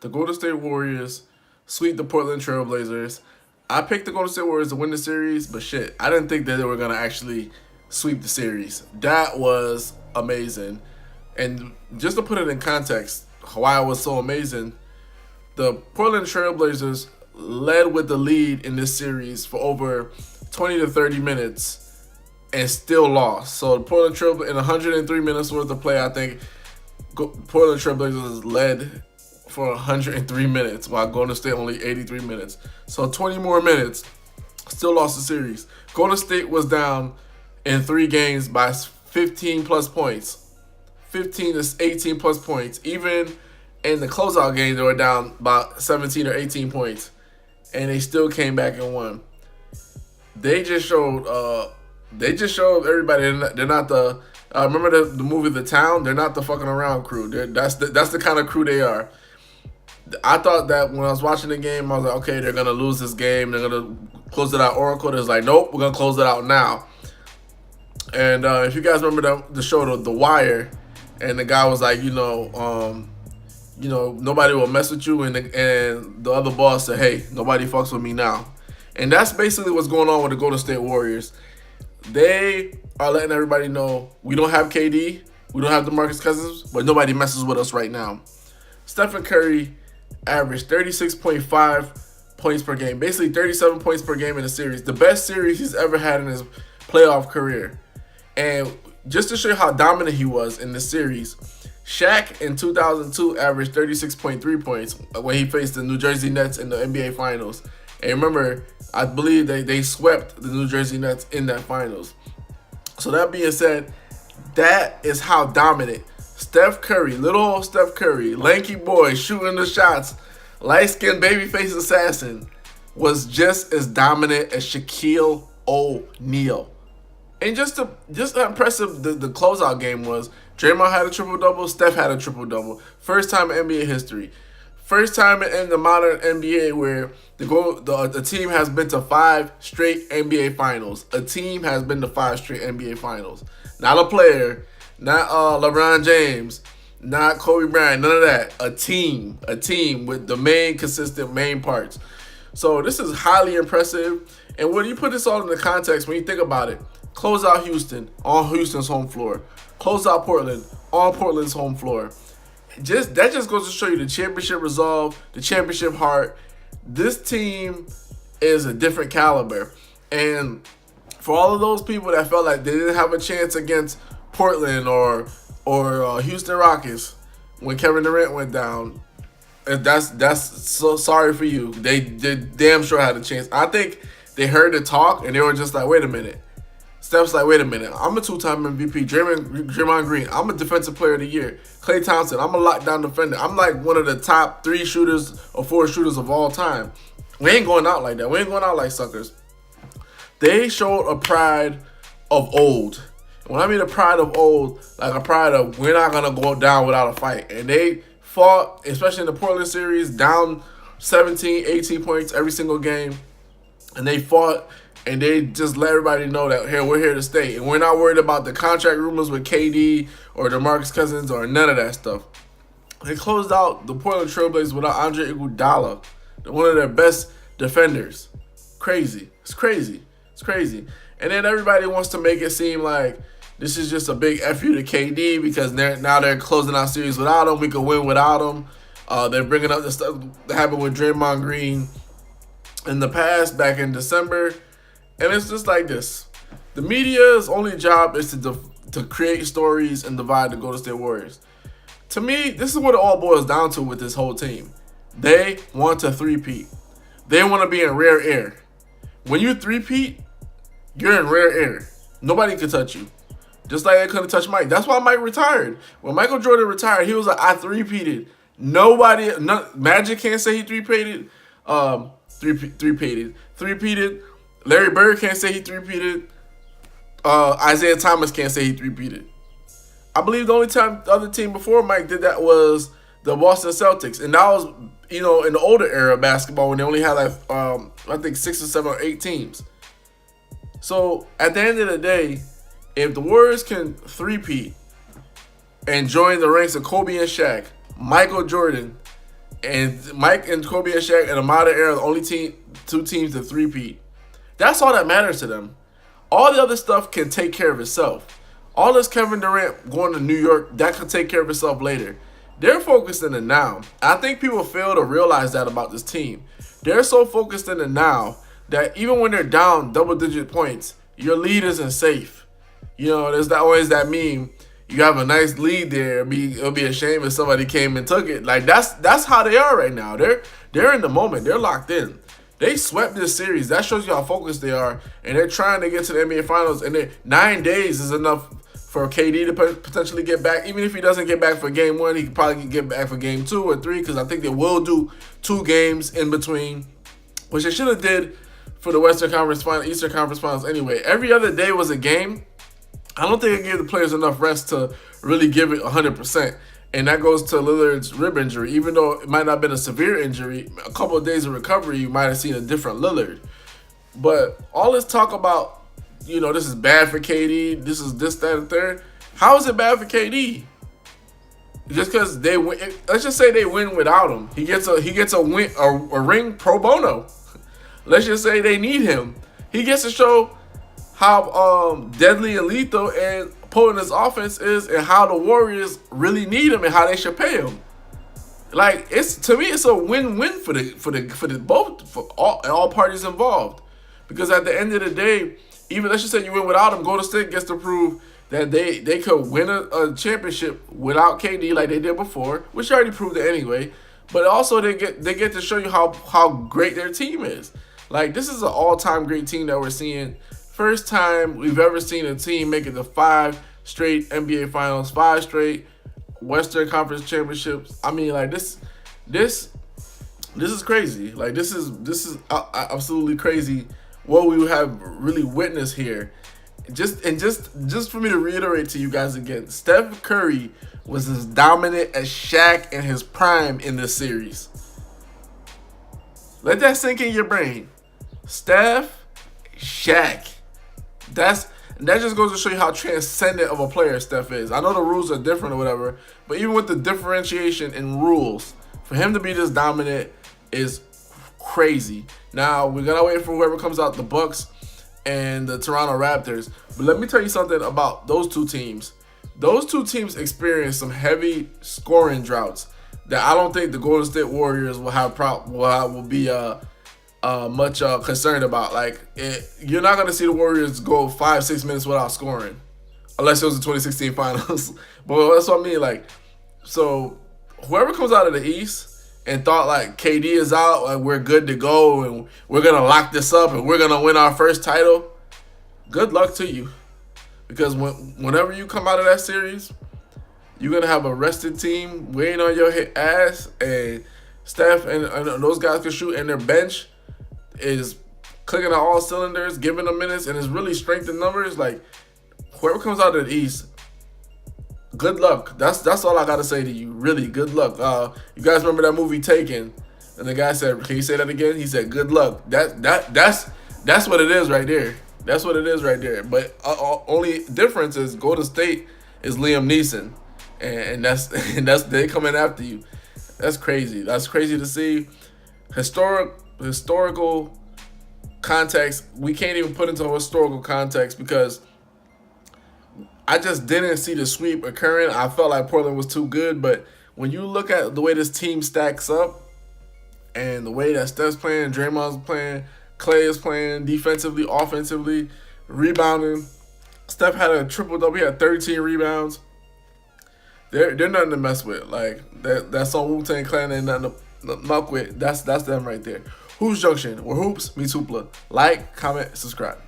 the Golden State Warriors sweep the Portland Trailblazers. I picked the Golden State Warriors to win the series, but shit, I didn't think that they were gonna actually sweep the series. That was amazing. And just to put it in context, why it was so amazing, the Portland Trailblazers led with the lead in this series for over 20 to 30 minutes and still lost. So the Portland Trailblazers, in 103 minutes worth of play, I think Portland Trailblazers led for 103 minutes while Golden State only 83 minutes. So 20 more minutes, still lost the series. Golden State was down in 3 games by 15 plus points. 15 to 18 plus points. Even in the closeout game, they were down about 17 or 18 points. And they still came back and won. They just showed everybody they're not the remember the movie The Town? They're not the fucking around crew. That's the kind of crew they are. I thought that when I was watching the game, I was like, okay, they're gonna lose this game. They're gonna close it out. Oracle is like, nope, we're gonna close it out now. And if you guys remember the show The Wire, and the guy was like, nobody will mess with you, and the other boss said, hey, nobody fucks with me now. And that's basically what's going on with the Golden State Warriors. They are letting everybody know we don't have KD, we don't have DeMarcus Cousins, but nobody messes with us right now. Steph Curry averaged 36.5 points per game, basically 37 points per game in the series. The best series he's ever had in his playoff career. And just to show you how dominant he was in this series, Shaq in 2002 averaged 36.3 points when he faced the New Jersey Nets in the NBA Finals. And remember, I believe they swept the New Jersey Nets in that Finals. So that being said, that is how dominant Steph Curry, little old Steph Curry, lanky boy shooting the shots, light-skinned babyface assassin, was just as dominant as Shaquille O'Neal. And just how impressive the closeout game was. Draymond had a triple-double. Steph had a triple-double. First time in NBA history. First time in the modern NBA where the team has been to 5 straight NBA Finals. A team has been to 5 straight NBA Finals. Not a player. Not LeBron James. Not Kobe Bryant. None of that. A team. A team with the main consistent main parts. So this is highly impressive. And when you put this all in the context, when you think about it, close out Houston on Houston's home floor. Close out Portland on Portland's home floor. That just goes to show you the championship resolve, the championship heart. This team is a different caliber. And for all of those people that felt like they didn't have a chance against Portland or Houston Rockets when Kevin Durant went down, that's so sorry for you. They damn sure had a chance. I think they heard the talk and they were just like, wait a minute. Steph's like, wait a minute, I'm a 2-time MVP. Draymond Green, I'm a defensive player of the year. Klay Thompson, I'm a lockdown defender. I'm like one of the top 3 shooters or 4 shooters of all time. We ain't going out like that. We ain't going out like suckers. They showed a pride of old. When I mean a pride of old, like a pride of we're not going to go down without a fight. And they fought, especially in the Portland series, down 17, 18 points every single game. And they fought. And they just let everybody know that, hey, we're here to stay. And we're not worried about the contract rumors with KD or DeMarcus Cousins or none of that stuff. They closed out the Portland Trailblazers without Andre Iguodala, one of their best defenders. Crazy. It's crazy. It's crazy. And then everybody wants to make it seem like this is just a big F you to KD because now they're closing out series without him. We could win without him. They're bringing up the stuff that happened with Draymond Green in the past, back in December. And it's just like this. The media's only job is to create stories and divide the Golden State Warriors. To me, this is what it all boils down to with this whole team. They want to three-peat. They want to be in rare air. When you three-peat, you're in rare air. Nobody can touch you. Just like they couldn't touch Mike. That's why Mike retired. When Michael Jordan retired, he was like, I three-peated. Magic can't say he three-peated. Three-peated. Larry Bird can't say he three-peated. Isaiah Thomas can't say he three-peated. I believe the only time the other team before Mike did that was the Boston Celtics. And that was, in the older era of basketball when they only had I think 6 or 7 or 8 teams. So at the end of the day, if the Warriors can three-peat and join the ranks of Kobe and Shaq, Michael Jordan, And Mike and Kobe and Shaq in a modern era, the only two teams to three-peat. That's all that matters to them. All the other stuff can take care of itself. All this Kevin Durant going to New York, that can take care of itself later. They're focused in the now. I think people fail to realize that about this team. They're so focused in the now that even when they're down double-digit points, your lead isn't safe. You know, there's always that meme. You have a nice lead there. It'll be a shame if somebody came and took it. Like that's how they are right now. They're in the moment. They're locked in. They swept this series. That shows you how focused they are, and they're trying to get to the NBA Finals. And 9 days is enough for KD to potentially get back. Even if he doesn't get back for Game 1, he can probably get back for Game 2 or 3, because I think they will do 2 games in between, which they should have did for the Western Conference Finals, Eastern Conference Finals anyway. Every other day was a game. I don't think it gave the players enough rest to really give it 100%. And that goes to Lillard's rib injury. Even though it might not have been a severe injury, a couple of days of recovery, you might have seen a different Lillard. But all this talk about, you know, this is bad for KD, this is this, that, and third. How is it bad for KD? Just because they win, let's just say they win without him. He gets a win, a ring pro bono. Let's just say they need him. He gets to show how deadly and lethal and potent his offense is, and how the Warriors really need him and how they should pay him. Like, to me, it's a win-win for all parties involved. Because at the end of the day, even let's just say you win without him, Golden State gets to prove that they could win a championship without KD like they did before, which already proved it anyway. But also they get to show you how great their team is. Like, this is an all-time great team that we're seeing. First time we've ever seen a team make it to 5 straight NBA Finals, 5 straight Western Conference championships. I mean, like, this is crazy. Like, this is absolutely crazy what we have really witnessed here. Just for me to reiterate to you guys again, Steph Curry was as dominant as Shaq in his prime in this series. Let that sink in your brain. Steph, Shaq. That just goes to show you how transcendent of a player Steph is. I know the rules are different or whatever, but even with the differentiation in rules, for him to be this dominant is crazy. Now, we're going to wait for whoever comes out, the Bucks and the Toronto Raptors. But let me tell you something about those two teams. Those two teams experienced some heavy scoring droughts that I don't think the Golden State Warriors will be much concerned about. Like, you're not going to see the Warriors go 5-6 minutes without scoring, unless it was the 2016 Finals. But that's what I mean. Like, so whoever comes out of the East and thought like KD is out and we're good to go and we're going to lock this up and we're going to win our first title, good luck to you. Because whenever you come out of that series, you're going to have a rested team waiting on your ass, and Steph and those guys can shoot, and their bench is clicking on all cylinders, giving them minutes, and it's really strength in numbers. Like, whoever comes out of the East, good luck. That's all I got to say to you. Really, good luck. You guys remember that movie Taken? And the guy said, "Can you say that again?" He said, "Good luck." That's what it is right there. That's what it is right there. But only difference is Golden State is Liam Neeson, and that's they coming after you. That's crazy. That's crazy to see. Historical context, we can't even put into historical context because I just didn't see the sweep occurring. I felt like Portland was too good, but when you look at the way this team stacks up and the way that Steph's playing, Draymond's playing, Clay is playing defensively, offensively, rebounding. Steph had a triple-double. He had 13 rebounds. They're nothing to mess with. Like, that's on Wu-Tang Clan and nothing to muck with. That's them right there. Hoops Junction, where hoops meets hoopla. Like, comment, subscribe.